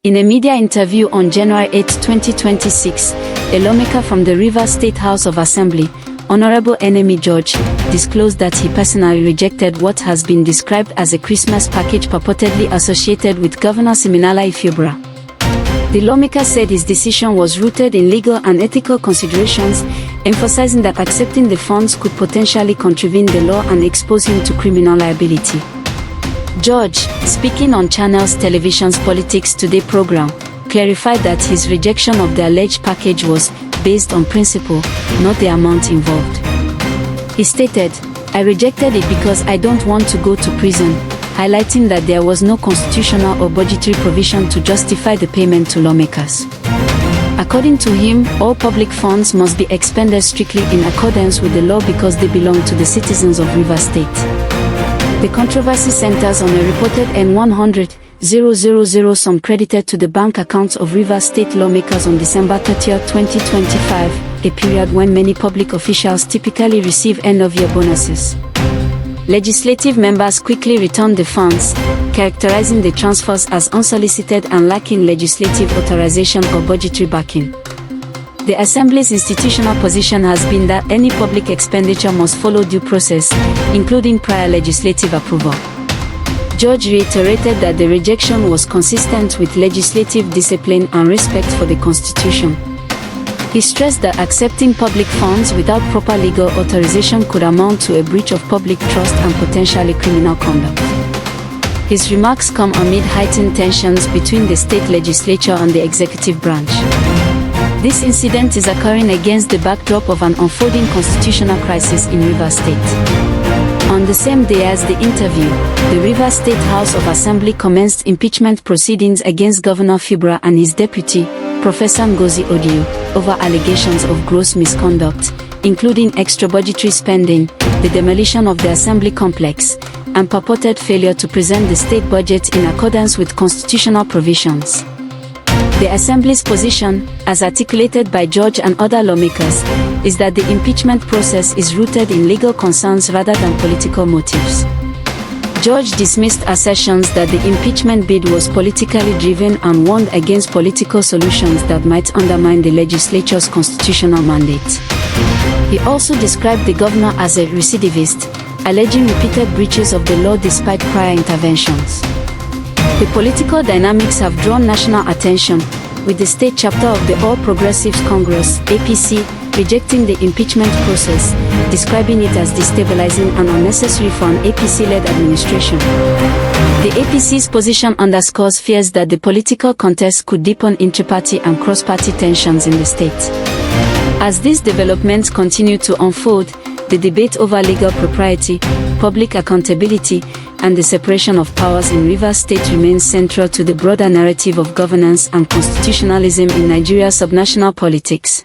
In a media interview on January 8, 2026, a lawmaker from the Rivers State House of Assembly, Honorable George, disclosed that he personally rejected what has been described as a Christmas package purportedly associated with Governor Siminalayi Fubara. The lawmaker said his decision was rooted in legal and ethical considerations, emphasizing that accepting the funds could potentially contravene the law and expose him to criminal liability. George, speaking on Channels Television's Politics Today program, clarified that his rejection of the alleged package was based on principle, not the amount involved. He stated, "I rejected it because I don't want to go to prison," highlighting that there was no constitutional or budgetary provision to justify the payment to lawmakers. According to him, all public funds must be expended strictly in accordance with the law because they belong to the citizens of Rivers State. The controversy centers on a reported N100,000 sum credited to the bank accounts of Rivers State lawmakers on December 30, 2025, a period when many public officials typically receive end-of-year bonuses. Legislative members quickly returned the funds, characterizing the transfers as unsolicited and lacking legislative authorization or budgetary backing. The Assembly's institutional position has been that any public expenditure must follow due process, including prior legislative approval. George reiterated that the rejection was consistent with legislative discipline and respect for the Constitution. He stressed that accepting public funds without proper legal authorization could amount to a breach of public trust and potentially criminal conduct. His remarks come amid heightened tensions between the state legislature and the executive branch. This incident is occurring against the backdrop of an unfolding constitutional crisis in Rivers State. On the same day as the interview, the Rivers State House of Assembly commenced impeachment proceedings against Governor Fubara and his deputy, Professor Ngozi Odio, over allegations of gross misconduct, including extra-budgetary spending, the demolition of the Assembly complex, and purported failure to present the state budget in accordance with constitutional provisions. The Assembly's position, as articulated by George and other lawmakers, is that the impeachment process is rooted in legal concerns rather than political motives. George dismissed assertions that the impeachment bid was politically driven and warned against political solutions that might undermine the legislature's constitutional mandate. He also described the governor as a recidivist, alleging repeated breaches of the law despite prior interventions. The political dynamics have drawn national attention, with the state chapter of the All Progressives Congress (APC) rejecting the impeachment process, describing it as destabilizing and unnecessary for an APC-led administration. The APC's position underscores fears that the political contest could deepen intra-party and cross-party tensions in the state. As these developments continue to unfold, the debate over legal propriety, public accountability, and the separation of powers in Rivers State remains central to the broader narrative of governance and constitutionalism in Nigeria's subnational politics.